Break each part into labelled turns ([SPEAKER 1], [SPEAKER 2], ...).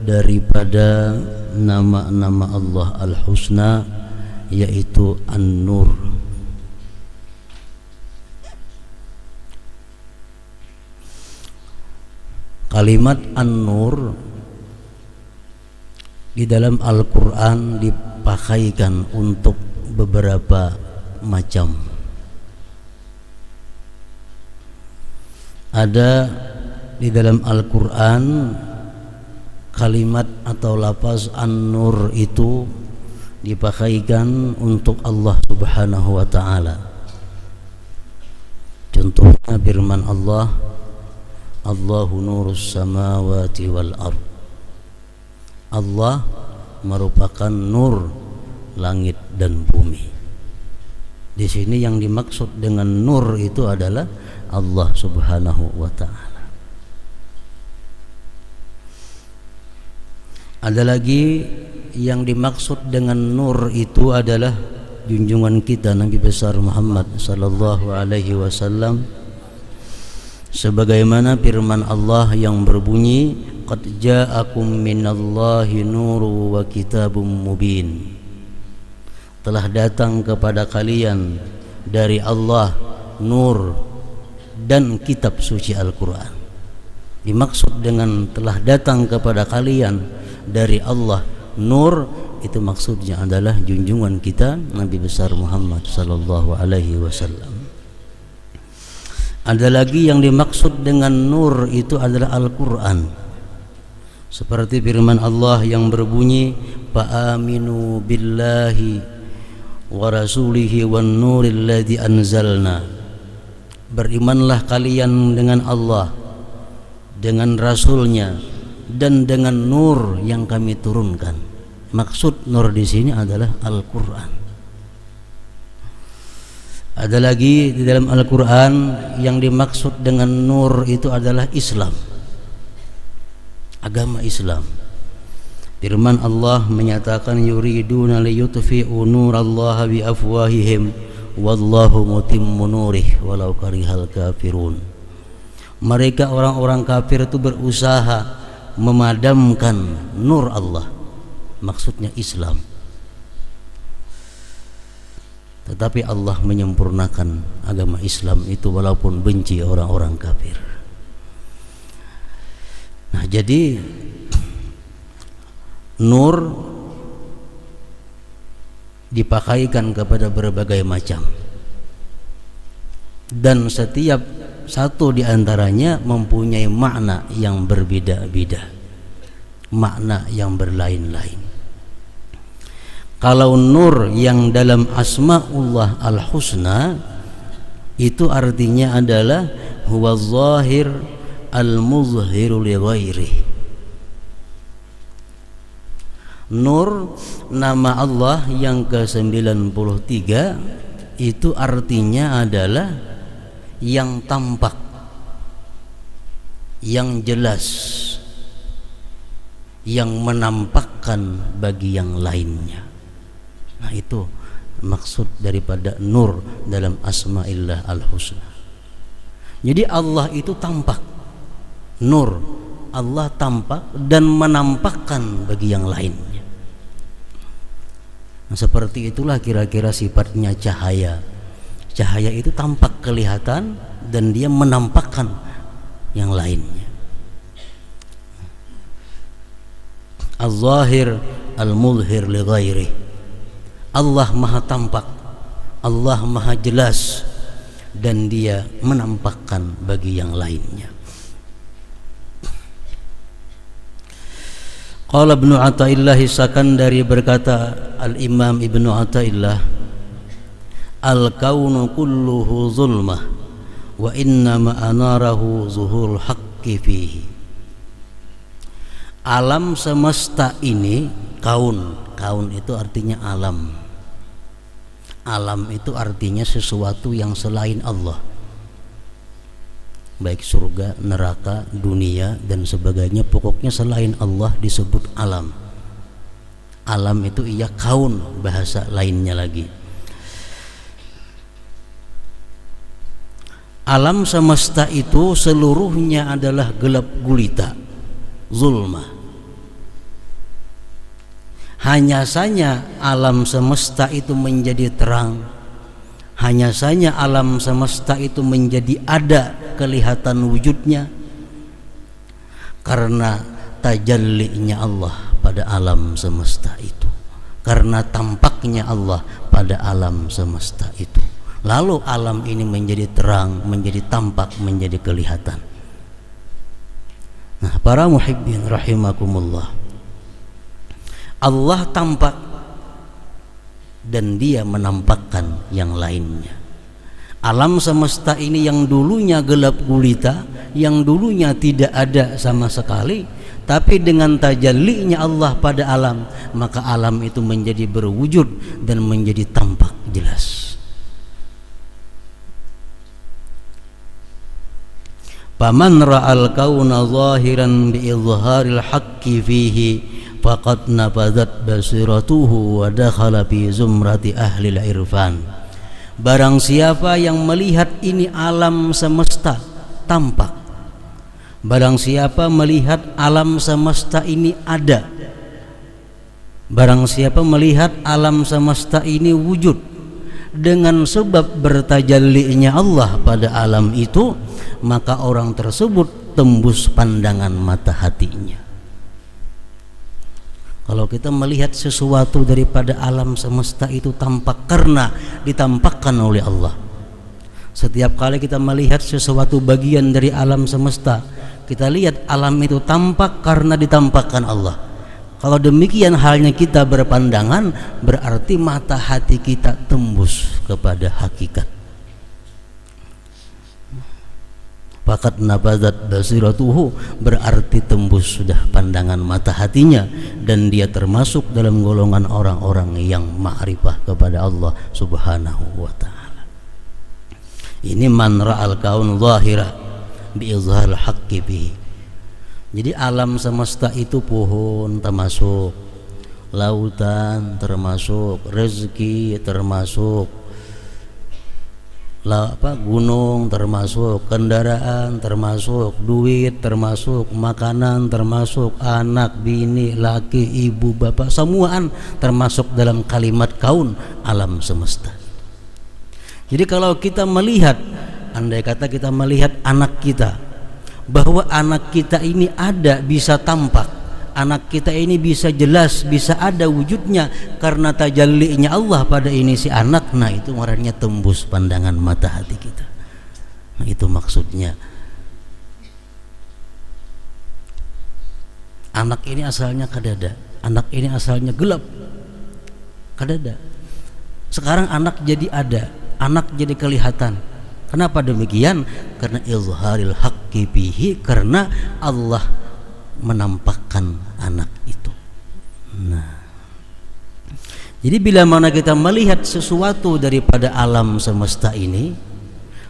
[SPEAKER 1] daripada nama-nama Allah Al-Husna, yaitu An-Nur. Kalimat An-Nur di dalam Al-Quran dipakaikan untuk beberapa macam. Ada di dalam Al-Quran kalimat atau lafaz An-Nur itu dipakaikan untuk Allah Subhanahu wa ta'ala. Contohnya firman Allah, Allahu nurus samawati wal ard. Allah merupakan nur langit dan bumi. Di sini yang dimaksud dengan nur itu adalah Allah Subhanahu wa ta'ala. Ada lagi yang dimaksud dengan nur itu adalah junjungan kita Nabi besar Muhammad sallallahu alaihi wasallam, sebagaimana firman Allah yang berbunyi, qad ja'akum minallahi nuru wa kitabum mubin. Telah datang kepada kalian dari Allah nur dan kitab suci Al-Quran. Dimaksud dengan telah datang kepada kalian dari Allah nur, itu maksudnya adalah junjungan kita Nabi besar Muhammad sallallahu alaihi wasallam. Ada lagi yang dimaksud dengan nur itu adalah Al-Quran, seperti firman Allah yang berbunyi, fa'aminu billahi wa rasulihi wan nuril ladzi anzalna. Berimanlah kalian dengan Allah, dengan Rasulnya, dan dengan nur yang kami turunkan. Maksud nur di sini adalah Al-Quran. Ada lagi di dalam Al-Quran yang dimaksud dengan nur itu adalah Islam, agama Islam. Firman Allah menyatakan, yuriduna liyutfi'u nurallaha biafwahihim wallahu mutimmu nurih walau karihal kafirun. Mereka orang-orang kafir itu berusaha memadamkan nur Allah, maksudnya Islam, tetapi Allah menyempurnakan agama Islam itu walaupun benci orang-orang kafir. Nah, jadi nur dipakaikan kepada berbagai macam, dan setiap satu di antaranya mempunyai makna yang berbeda-beda, makna yang berlain-lain. Kalau nur yang dalam Asmaullah Al-Husna itu artinya adalah huwa zahir al-muzhiru li ghairi. Nur nama Allah yang ke-93 itu artinya adalah yang tampak, yang jelas, yang menampakkan bagi yang lainnya. Nah, itu maksud daripada nur dalam Asma'illah Al-Husna. Jadi Allah itu tampak, nur, Allah tampak dan menampakkan bagi yang lainnya. Nah, seperti itulah kira-kira sifatnya cahaya. Cahaya itu tampak, kelihatan, dan dia menampakkan yang lainnya. Az-zahir al-muzhir li ghairi. Allah maha tampak, Allah maha jelas, dan dia menampakkan bagi yang lainnya. Qala Ibnu Athaillah Sakandari berkata, Al-Imam Ibnu Athaillah, al-kaunu kulluhu zulmah wa innama anarahu zuhurul haqqi fihi. Alam semesta ini, kaun itu artinya alam. Alam itu artinya sesuatu yang selain Allah, baik surga, neraka, dunia, dan sebagainya. Pokoknya selain Allah disebut alam. Alam itu iya kaun, bahasa lainnya lagi. Alam semesta itu seluruhnya adalah gelap gulita, zulmah. Hanya saja alam semesta itu menjadi terang, hanya saja alam semesta itu menjadi ada, kelihatan wujudnya, karena tajallinya Allah pada alam semesta itu, karena tampaknya Allah pada alam semesta itu. Lalu alam ini menjadi terang, menjadi tampak, menjadi kelihatan. Nah, para muhibbin rahimakumullah, Allah tampak dan Dia menampakkan yang lainnya. Alam semesta ini yang dulunya gelap gulita, yang dulunya tidak ada sama sekali, tapi dengan tajallinya Allah pada alam, maka alam itu menjadi berwujud dan menjadi tampak jelas. Faman ra'al kauna zahiran bi izharil haqqi fihi faqad nabadat basiratuhu wa dakhala fi zumrati ahli irfan. Barang siapa yang melihat ini alam semesta tampak, barang siapa melihat alam semesta ini ada, barang siapa melihat alam semesta ini wujud, dengan sebab bertajallinya Allah pada alam itu, maka orang tersebut tembus pandangan mata hatinya. Kalau kita melihat sesuatu daripada alam semesta itu tampak karena ditampakkan oleh Allah. Setiap kali kita melihat sesuatu bagian dari alam semesta, kita lihat alam itu tampak karena ditampakkan Allah. Kalau demikian halnya kita berpandangan, berarti mata hati kita tembus kepada hakikat. Fakat nabadat basiratuhu, berarti tembus sudah pandangan mata hatinya, dan dia termasuk dalam golongan orang-orang yang ma'rifah kepada Allah subhanahu wa ta'ala. Ini man ra'al kaun zahira bi izharil haqqi bihi. Jadi alam semesta itu pohon termasuk, lautan termasuk, rezeki termasuk, gunung termasuk, kendaraan termasuk, duit termasuk, makanan termasuk, anak, bini, laki, ibu, bapak, semuaan termasuk dalam kalimat kaun, alam semesta. Jadi kalau kita melihat, andai kata kita melihat anak kita, bahwa anak kita ini ada, bisa tampak, anak kita ini bisa jelas, bisa ada wujudnya karena tajallinya Allah pada ini si anak, nah itu marahnya tembus pandangan mata hati kita. Nah itu maksudnya. Anak ini asalnya kadada, anak ini asalnya gelap, kadada. Sekarang anak jadi ada, anak jadi kelihatan. Kenapa demikian? Karena izharil haqqi bihi, karena Allah menampakkan anak itu. Nah, jadi bila mana kita melihat sesuatu daripada alam semesta ini,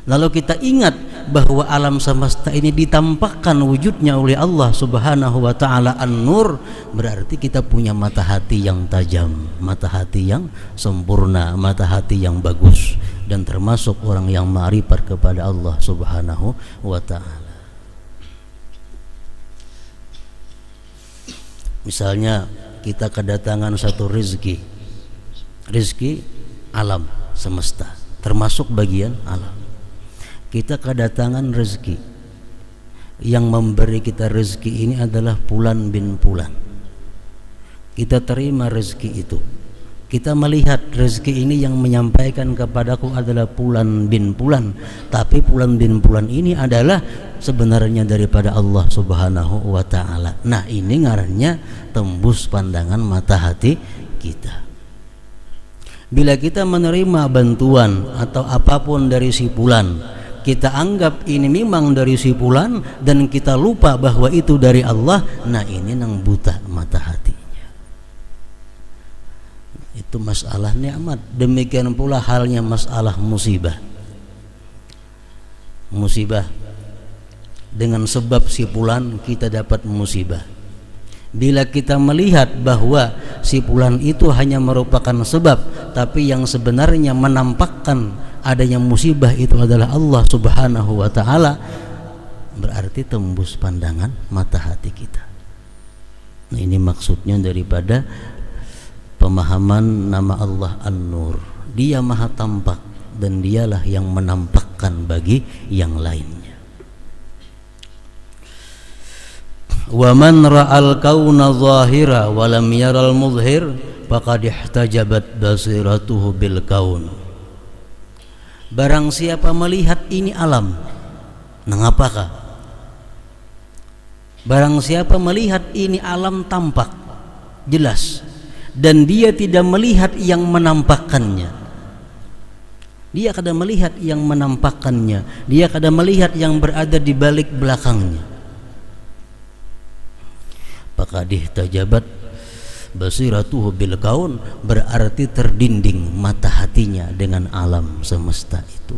[SPEAKER 1] lalu kita ingat bahwa alam semesta ini ditampakkan wujudnya oleh Allah subhanahu wa ta'ala an-nur, berarti kita punya mata hati yang tajam, mata hati yang sempurna, mata hati yang bagus, dan termasuk orang yang ma'rifat kepada Allah subhanahu wa ta'ala. Misalnya kita kedatangan satu rezeki alam semesta, termasuk bagian alam. Kita kedatangan rezeki, yang memberi kita rezeki ini adalah Fulan bin Fulan. Kita terima rezeki itu, kita melihat rezeki ini yang menyampaikan kepadaku adalah Fulan bin Fulan, tapi Fulan bin Fulan ini adalah sebenarnya daripada Allah subhanahu wa ta'ala. Nah ini ngarannya tembus pandangan mata hati kita. Bila kita menerima bantuan atau apapun dari si Fulan, kita anggap ini memang dari si Fulan dan kita lupa bahwa itu dari Allah, nah ini nang buta mata hatinya. Itu masalah nikmat. Demikian pula halnya masalah musibah. Musibah, dengan sebab si Fulan kita dapat musibah. Bila kita melihat bahwa si Fulan itu hanya merupakan sebab, tapi yang sebenarnya menampakkan adanya musibah itu adalah Allah subhanahu wa ta'ala, berarti tembus pandangan mata hati kita. Nah ini maksudnya daripada pemahaman nama Allah An-Nur. Dia maha tampak dan dialah yang menampakkan bagi yang lainnya. Wa man ra'al kauna zahira wa lam yaral mudhhir faqad ihtajabat basiratuhu bil kaun. Barang siapa melihat ini alam, ngapakah? Barang siapa melihat ini alam tampak, jelas, dan dia tidak melihat yang menampakkannya. Dia kadang melihat yang menampakkannya, dia kadang melihat yang berada di balik belakangnya. Faqad ihtajabat basiratuhu bil kaun, berarti terdinding mata hatinya dengan alam semesta itu.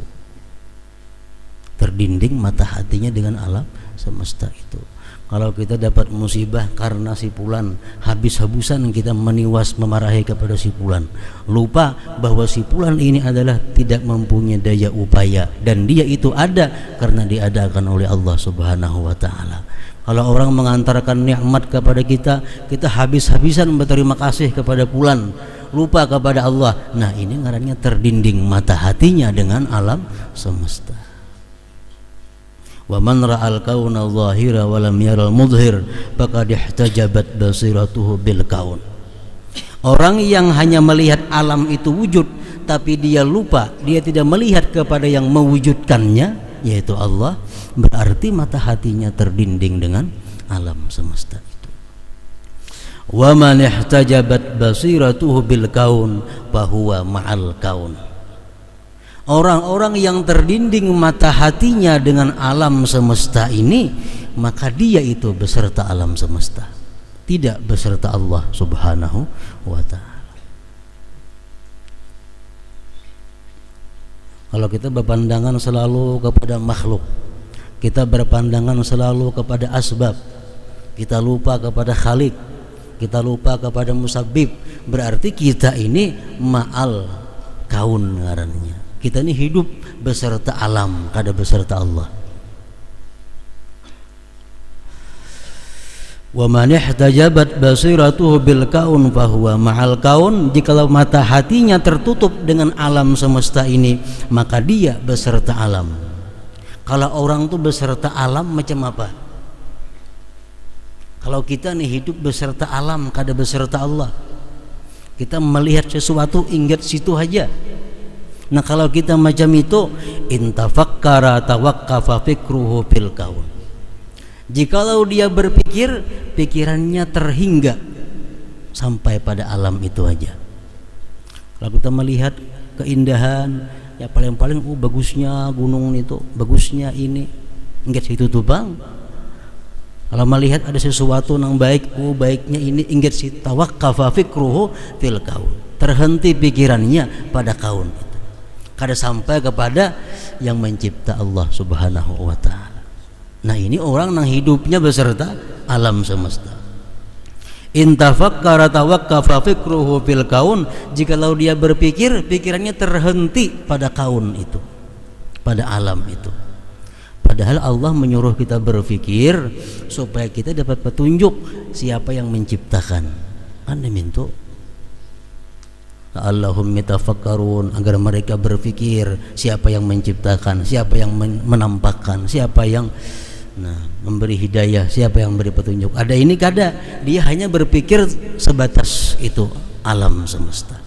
[SPEAKER 1] Terdinding mata hatinya dengan alam semesta itu. Kalau kita dapat musibah karena si fulan, habis-habisan kita meniwas memarahi kepada si fulan, lupa bahwa si fulan ini adalah tidak mempunyai daya upaya dan dia itu ada karena diadakan oleh Allah Subhanahu wa taala. Kalau orang mengantarkan nikmat kepada kita, kita habis-habisan berterima kasih kepada fulan, lupa kepada Allah. Nah, ini ngarannya terdinding mata hatinya dengan alam semesta. Wa man ra'al kauna zahira wa lam yaral mudhhir faqad ihtajabat basiratuhu bil kaun. Orang yang hanya melihat alam itu wujud tapi dia lupa, dia tidak melihat kepada yang mewujudkannya, yaitu Allah, berarti mata hatinya terdinding dengan alam semesta itu. Wa man ihtajabat basiratuhu bil kaun fa huwa ma'al kaun. Orang-orang yang terdinding mata hatinya dengan alam semesta ini, maka dia itu beserta alam semesta, tidak beserta Allah Subhanahu wa ta'ala. Kalau kita berpandangan selalu kepada makhluk, kita berpandangan selalu kepada asbab, kita lupa kepada khalik, kita lupa kepada musabbib, berarti kita ini ma'al kaun ngarannya. Kita ini hidup beserta alam, kada beserta Allah. Wa man ihtajabat basiratuhu bil kaun fa huwa ma'al kaun. Jikalau mata hatinya tertutup dengan alam semesta ini, maka dia beserta alam. Kalau orang tuh beserta alam macam apa? Kalau kita nih hidup beserta alam, kada beserta Allah. Kita melihat sesuatu ingat situ aja. Nah, kalau kita macam itu, intafakkara tawaqqafa fikruhu fil kaun. Jikalau dia berpikir, pikirannya terhingga sampai pada alam itu aja. Kalau kita melihat keindahan, ya paling-paling bagusnya gunung itu, bagusnya ini, ingat situ tuh bang. Kalau melihat ada sesuatu yang baik, baiknya ini, ingat situ, tawaqqafa fikruhu fil kaun. Terhenti pikirannya pada kaun itu. Kada sampai kepada yang mencipta Allah Subhanahu wa ta'ala. Nah, ini orang yang hidupnya beserta alam semesta. Intafakkara tawaqqafa fikruhu fil kaun. Jikalau dia berpikir, pikirannya terhenti pada kaun itu, pada alam itu. Padahal Allah menyuruh kita berpikir supaya kita dapat petunjuk siapa yang menciptakan. Anda minta Allahum mitafakkarun, agar mereka berpikir siapa yang menciptakan, siapa yang menampakkan, siapa yang memberi hidayah, siapa yang memberi petunjuk. Ada ini kada, dia hanya berpikir sebatas itu alam semesta.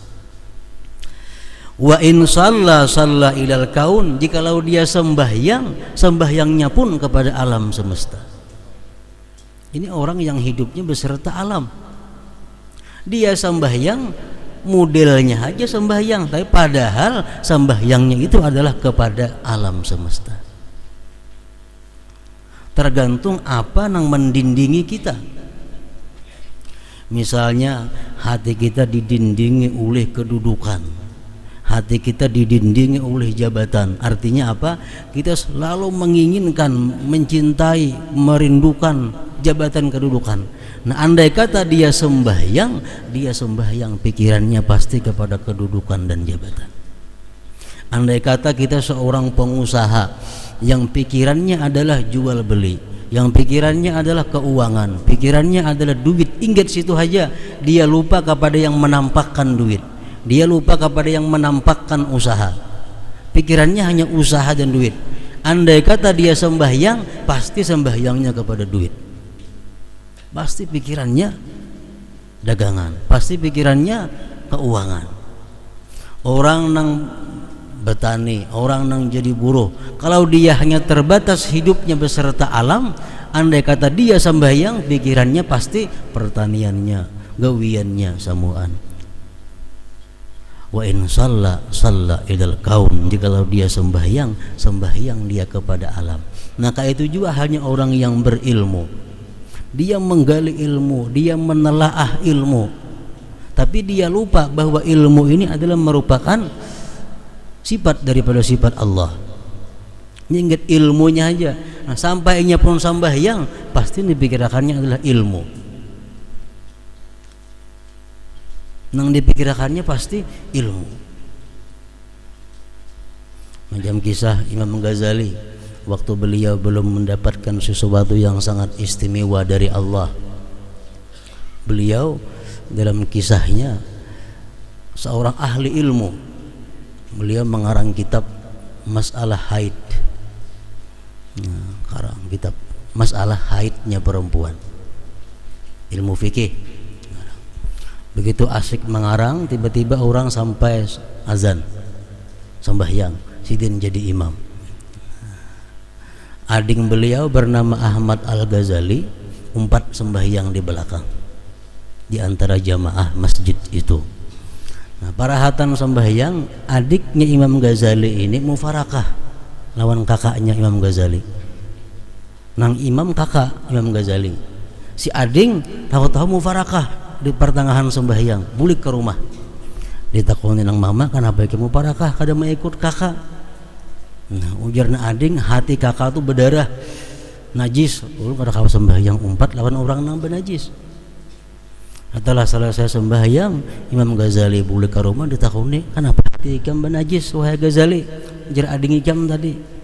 [SPEAKER 1] Wa in shalla ilal kaun, jikalau dia sembahyang, sembahyangnya pun kepada alam semesta. Ini orang yang hidupnya beserta alam. Dia sembahyang modelnya aja sembahyang, tapi padahal sembahyangnya itu adalah kepada alam semesta. Tergantung apa yang mendindingi kita. Misalnya hati kita didindingi oleh kedudukan, hati kita didindingi oleh jabatan. Artinya apa? Kita selalu menginginkan, mencintai, merindukan jabatan kedudukan. Nah, andai kata dia sembahyang pikirannya pasti kepada kedudukan dan jabatan. Andai kata kita seorang pengusaha yang pikirannya adalah jual beli, yang pikirannya adalah keuangan, pikirannya adalah duit, ingat situ aja, dia lupa kepada yang menampakkan duit, dia lupa kepada yang menampakkan usaha, pikirannya hanya usaha dan duit. Andai kata dia sembahyang, pasti sembahyangnya kepada duit, pasti pikirannya dagangan, pasti pikirannya keuangan. Orang nang bertani, orang nang jadi buruh, kalau dia hanya terbatas hidupnya beserta alam, andai kata dia sembahyang, pikirannya pasti pertaniannya, gawiannya, samuan. Wa in shalla idal kaun, jikalau dia sembahyang, sembahyang dia kepada alam. Maka itu juga hanya orang yang berilmu, dia menggali ilmu, dia menelaah ilmu, tapi dia lupa bahwa ilmu ini adalah merupakan sifat daripada sifat Allah. Ingat ilmunya aja. Nah, sampainya pun sembahyang, pasti dipikirkannya adalah ilmu. Nang dipikirkannya pasti ilmu. Macam kisah Imam Ghazali, waktu beliau belum mendapatkan sesuatu yang sangat istimewa dari Allah, beliau dalam kisahnya seorang ahli ilmu, beliau mengarang kitab masalah haid. Karang kitab masalah haidnya perempuan, ilmu fikih. Begitu asik mengarang, tiba-tiba orang sampai azan sembahyang, sidin jadi imam. Adik beliau bernama Ahmad Al-Ghazali umpat sembahyang di belakang, di antara jamaah masjid itu. Nah, parahatan sembahyang, adiknya Imam Ghazali ini mufarakah lawan kakaknya Imam Ghazali. Nang imam kakak Imam Ghazali, si ading tahu-tahu mufarakah di pertengahan sembahyang, bulik ke rumah, ditakoni nang mama, kenapa kamu mufarakah kada mau ikut kakak? Nah, ujarna ading, hati kakak tuh berdarah najis, kada kawa sembahyang umpat lawan orang nang benajis. Setelah selesai sembahyang, Imam Ghazali bulik ke rumah, ditakoni, kenapa hati ikam benajis wahai Ghazali? Ujar ading ikam tadi.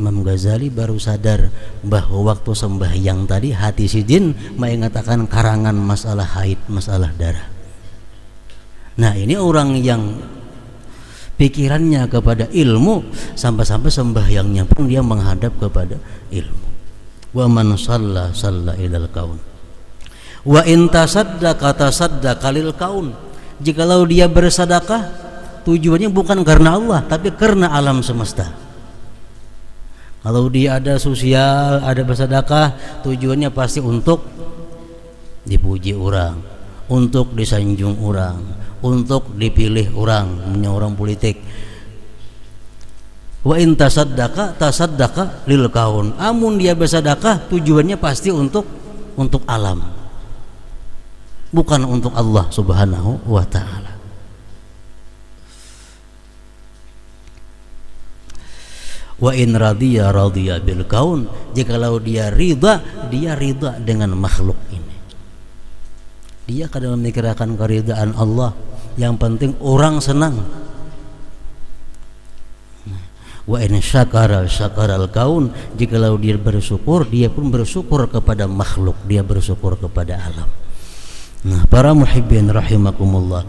[SPEAKER 1] Imam Ghazali baru sadar bahwa waktu sembahyang tadi hati sidin mengatakan karangan masalah haid, masalah darah. Nah, ini orang yang pikirannya kepada ilmu, sampai-sampai sembahyangnya pun dia menghadap kepada ilmu. Wa man shalla ilal kaun, wa in tasaddaqa lil kaun. Jikalau dia bersedekah, tujuannya bukan karena Allah, tapi karena alam semesta. Kalau dia ada sosial, ada bersedekah, tujuannya pasti untuk dipuji orang, untuk disanjung orang, untuk dipilih orang, punya orang politik. Wa in tasaddaqa lil kaun. Amun dia bersedekah, tujuannya pasti untuk alam, bukan untuk Allah Subhanahu wa ta'ala. Wa in radiya bil kaun, jikalau dia ridha dengan makhluk ini. Dia kadang memikirkan keridhaan Allah, yang penting orang senang. Wa in syakara al kaun, jikalau dia bersyukur, dia pun bersyukur kepada makhluk, dia bersyukur kepada alam. Nah, para muhibbin rahimakumullah.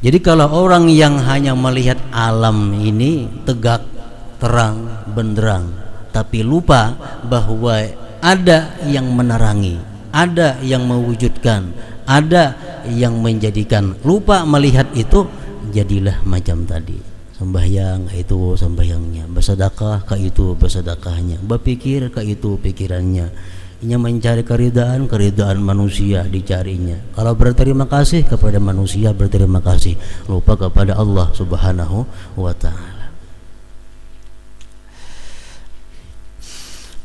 [SPEAKER 1] Jadi kalau orang yang hanya melihat alam ini tegak, terang, benderang, tapi lupa bahwa ada yang menerangi, ada yang mewujudkan, ada yang menjadikan, lupa melihat itu, jadilah macam tadi. Sembahyang itu sembahyangnya, bersedekah ke itu bersedekahnya, berpikir ke itu pikirannya. Ia mencari keridaan manusia dicarinya. Kalau berterima kasih kepada manusia, berterima kasih, lupa kepada Allah Subhanahu wa ta'ala.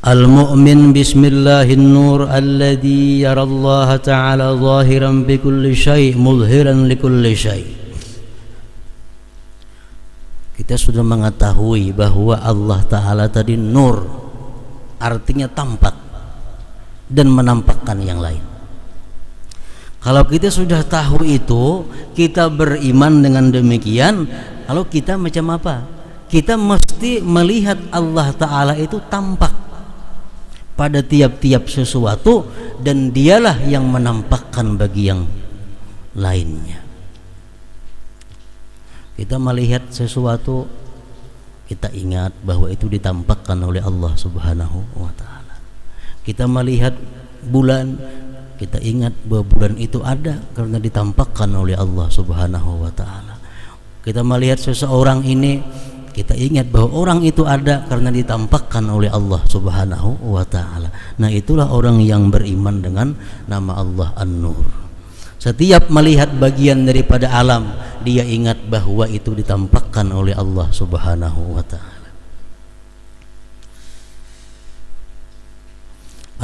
[SPEAKER 1] Al-mu'min bismillahir nur alladhi yara Allah ta'ala zahiran bi kulli syai' mudhiran li kulli syai'. Kita sudah mengetahui bahwa Allah ta'ala tadi nur, artinya tampak dan menampakkan yang lain. Kalau kita sudah tahu itu, kita beriman dengan demikian, lalu kita macam apa? Kita mesti melihat Allah ta'ala itu tampak pada tiap-tiap sesuatu, dan dialah yang menampakkan bagi yang lainnya. Kita melihat sesuatu, kita ingat bahwa itu ditampakkan oleh Allah Subhanahu wa ta'ala. Kita melihat bulan, kita ingat bahwa bulan itu ada karena ditampakkan oleh Allah Subhanahu wa ta'ala. Kita melihat seseorang ini, kita ingat bahwa orang itu ada karena ditampakkan oleh Allah Subhanahu wa ta'ala. Nah, itulah orang yang beriman dengan nama Allah An-Nur. Setiap melihat bagian daripada alam, dia ingat bahwa itu ditampakkan oleh Allah Subhanahu wa ta'ala.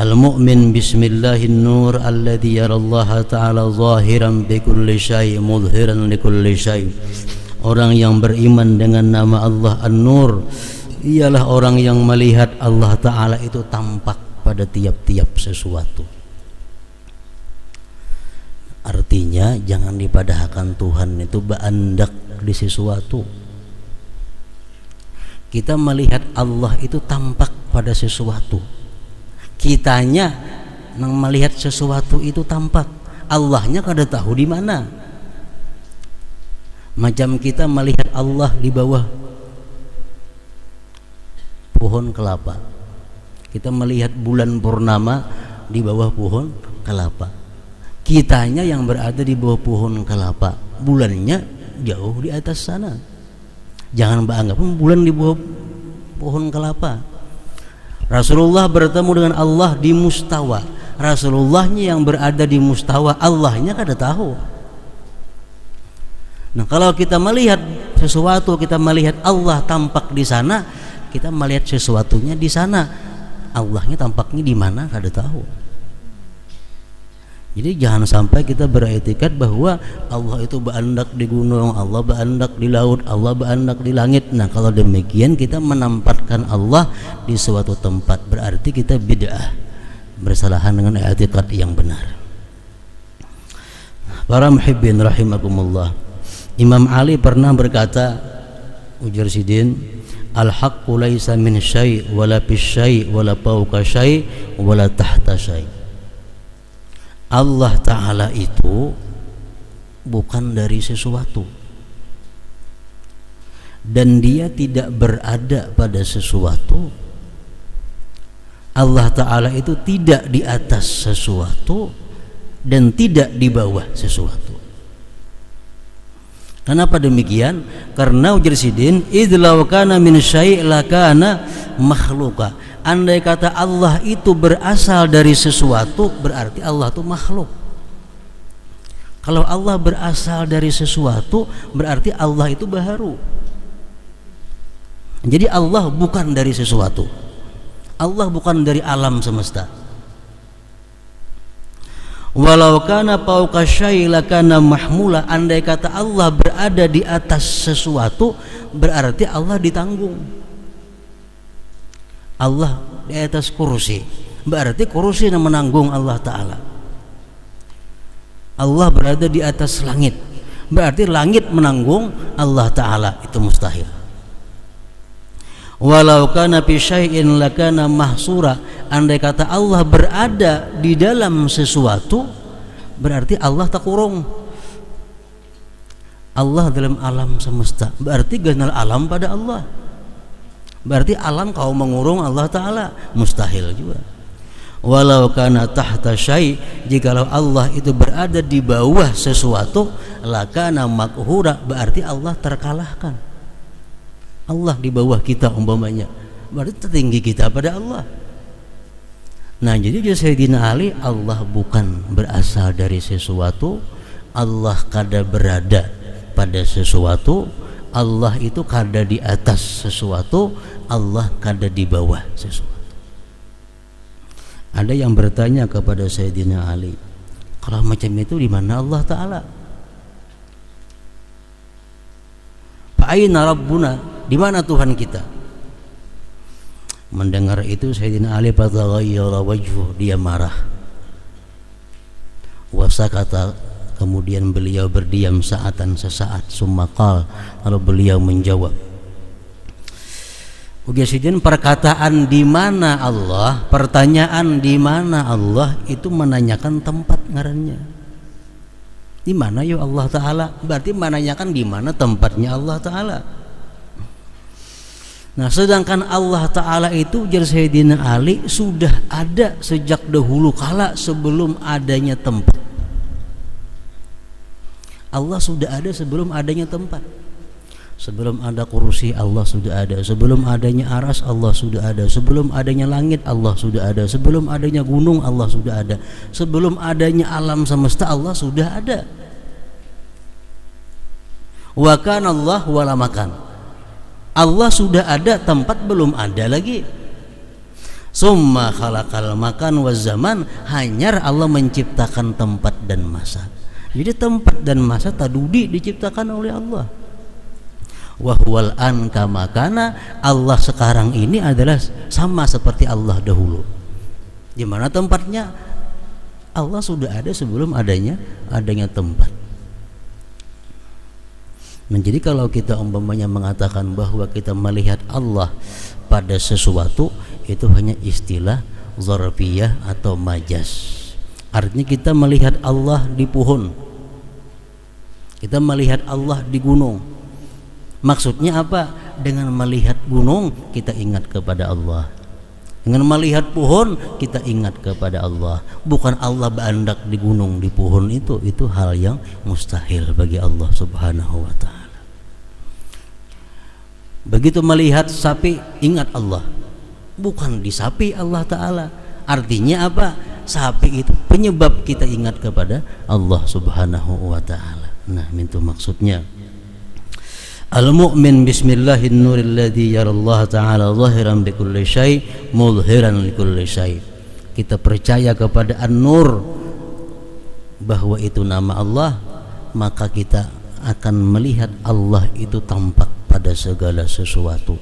[SPEAKER 1] Al-mu'min bismillahin nur alladhi yarallaha ta'ala zahiran bikulli syai' mudhiran likulli syai'. Orang yang beriman dengan nama Allah An-Nur ialah orang yang melihat Allah Ta'ala itu tampak pada tiap-tiap sesuatu. Artinya jangan dipadahkan Tuhan itu beandak di sesuatu. Kita melihat Allah itu tampak pada sesuatu. Kitanya yang melihat sesuatu itu tampak. Allahnya kada tahu di mana. Macam kita melihat Allah di bawah pohon kelapa. Kita melihat bulan purnama di bawah pohon kelapa. Kitanya yang berada di bawah pohon kelapa, bulannya jauh di atas sana. Jangan beranggap bulan di bawah pohon kelapa. Rasulullah bertemu dengan Allah di mustawa. Rasulullahnya yang berada di mustawa, Allahnya kada tahu. Nah, kalau kita melihat sesuatu, kita melihat Allah tampak di sana, kita melihat sesuatunya di sana. Allahnya tampaknya di mana kada tahu. Jadi jangan sampai kita beretikat bahwa Allah itu berandak di gunung, Allah berandak di laut, Allah berandak di langit. Nah, kalau demikian kita menempatkan Allah di suatu tempat, berarti kita bid'ah, bersalahan dengan etikat yang benar. Para muhibbin rahimakumullah, Imam Ali pernah berkata, ujar Sidin, al-haqqu laisa min syai' wala fis syai' wala fawqa syai' wala tahta syai'. Allah Ta'ala itu bukan dari sesuatu, dan dia tidak berada pada sesuatu. Allah Ta'ala itu tidak di atas sesuatu dan tidak di bawah sesuatu. Kenapa demikian? Karena ujar Sidin, idlaw kana min syai' lakana makhluqa. Andai kata Allah itu berasal dari sesuatu, berarti Allah itu makhluk. Kalau Allah berasal dari sesuatu, berarti Allah itu baharu. Jadi Allah bukan dari sesuatu. Allah bukan dari alam semesta. Walau kana fawqa syai' lakana mahmula. Andai kata Allah berada di atas sesuatu, berarti Allah ditanggung. Allah di atas kursi, berarti kursi yang menanggung Allah Ta'ala. Allah berada di atas langit, berarti langit menanggung Allah Ta'ala. Itu mustahil. Walau kana fi syai'in lakana mahsura. Andai kata Allah berada di dalam sesuatu, berarti Allah tak kurung. Allah dalam alam semesta, berarti ganal alam pada Allah. Berarti alam kau mengurung Allah Ta'ala, mustahil juga. Walau kana tahta syai', jikalau Allah itu berada di bawah sesuatu, lakana makhura, berarti Allah terkalahkan. Allah di bawah kita umpamanya, berarti tertinggi kita pada Allah. Nah, jadi Sayyidina Ali, Allah bukan berasal dari sesuatu, Allah kada berada pada sesuatu, Allah itu kada di atas sesuatu, Allah kada di bawah sesuatu. Ada yang bertanya kepada Sayyidina Ali, kalau macam itu di mana Allah Ta'ala? Fa'aina Rabbuna, di mana Tuhan kita? Mendengar itu Sayyidina Ali fataghayyara wajhuh, dia marah. Wasakata, kemudian beliau berdiam saatan sesaat, summa qala, lalu beliau menjawab, Ugi sidin perkataan di mana Allah, pertanyaan di mana Allah itu menanyakan tempat ngarannya. Di mana ya Allah Ta'ala? Berarti menanyakan di mana tempatnya Allah Ta'ala. Nah, sedangkan Allah Ta'ala itu ujar Sayyidina Ali sudah ada sejak dahulu kala sebelum adanya tempat. Allah sudah ada sebelum adanya tempat. Sebelum ada kursi Allah sudah ada. Sebelum adanya aras Allah sudah ada. Sebelum adanya langit Allah sudah ada. Sebelum adanya gunung Allah sudah ada. Sebelum adanya alam semesta Allah sudah ada. Wa kana Allah wala makan. Allah sudah ada, tempat belum ada lagi. Summa khalaqal makan wa zaman, hanyar Allah menciptakan tempat dan masa. Jadi tempat dan masa tadudi diciptakan oleh Allah. Wa huwal an kama kana, Allah sekarang ini adalah sama seperti Allah dahulu. Di mana tempatnya? Allah sudah ada sebelum adanya tempat. Menjadi kalau kita umpamanya mengatakan bahwa kita melihat Allah pada sesuatu, itu hanya istilah zarfiyah atau majaz. Artinya kita melihat Allah di pohon, kita melihat Allah di gunung. Maksudnya apa? Dengan melihat gunung kita ingat kepada Allah, dengan melihat pohon kita ingat kepada Allah. Bukan Allah berandak di gunung, di pohon, itu hal yang mustahil bagi Allah Subhanahu wa ta'ala. Begitu melihat sapi ingat Allah, bukan di sapi Allah Ta'ala. Artinya apa? Sapi itu penyebab kita ingat kepada Allah Subhanahu wa ta'ala. Nah, itu maksudnya. Al-mu'min bismillahir nuril ladzi yarallahu ta'ala zahiran bi kulli syai' mudhiran li kulli syai'. Kita percaya kepada An-Nur, bahwa itu nama Allah, maka kita akan melihat Allah itu tampak pada segala sesuatu,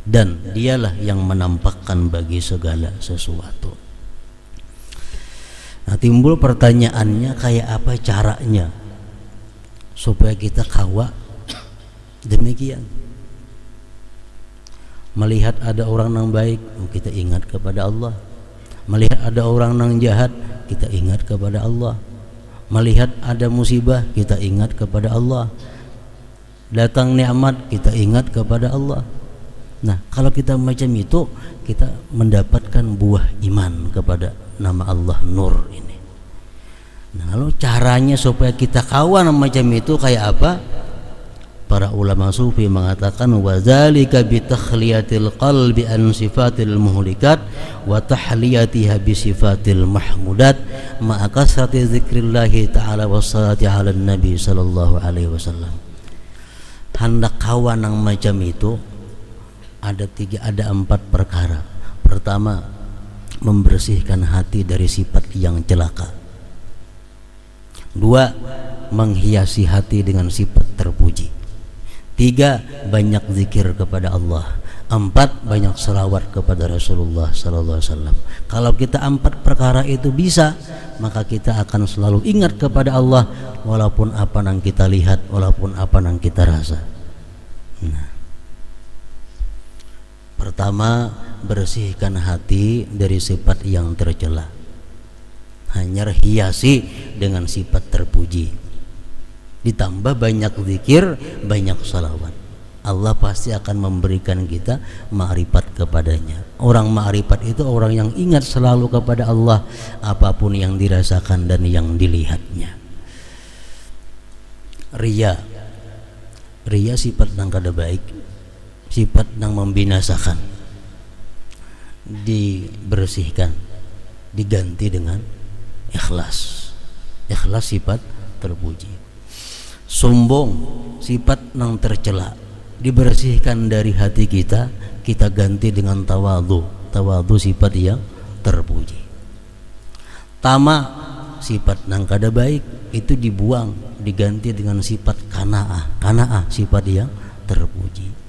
[SPEAKER 1] dan dialah yang menampakkan bagi segala sesuatu. Nah, timbul pertanyaannya, kayak apa caranya supaya kita kawa demikian? Melihat ada orang yang baik, kita ingat kepada Allah. Melihat ada orang yang jahat, kita ingat kepada Allah. Melihat ada musibah, kita ingat kepada Allah. Datang nikmat, kita ingat kepada Allah. Nah, kalau kita macam itu, kita mendapatkan buah iman kepada nama Allah Nur ini. Nah, lalu caranya supaya kita kawan macam itu kayak apa? Para ulama sufi mengatakan, wa dzalika bi takhliyatil qalbi an sifatil muhlikat wa tahliyatiha bi sifatil mahmudat ma'a kasrati dzikrillah ta'ala wassalati 'alan nabi sallallahu alaihi wasallam. Hendak kawan yang macam itu ada 4 perkara. Pertama, membersihkan hati dari sifat yang celaka. 2, menghiasi hati dengan sifat terpuji. 3, banyak zikir kepada Allah. 4, banyak selawat kepada Rasulullah sallallahu alaihi wasallam. Kalau kita 4 perkara itu bisa, maka kita akan selalu ingat kepada Allah, walaupun apa yang kita lihat, walaupun apa yang kita rasa. Nah, pertama, bersihkan hati dari sifat yang tercela. Hanya hiasi dengan sifat terpuji. Ditambah banyak zikir, banyak salawat. Allah pasti akan memberikan kita ma'rifat kepadanya. Orang ma'rifat itu orang yang ingat selalu kepada Allah, apapun yang dirasakan dan yang dilihatnya. Riya sifat yang kada baik, sifat yang membinasakan. Dibersihkan, diganti dengan ikhlas. Ikhlas sifat terpuji. Sombong sifat yang tercela, dibersihkan dari hati kita, kita ganti dengan tawadhu. Tawadhu sifat yang terpuji. Tamak sifat yang kada baik, itu dibuang, diganti dengan sifat qanaah. Qanaah sifat yang terpuji.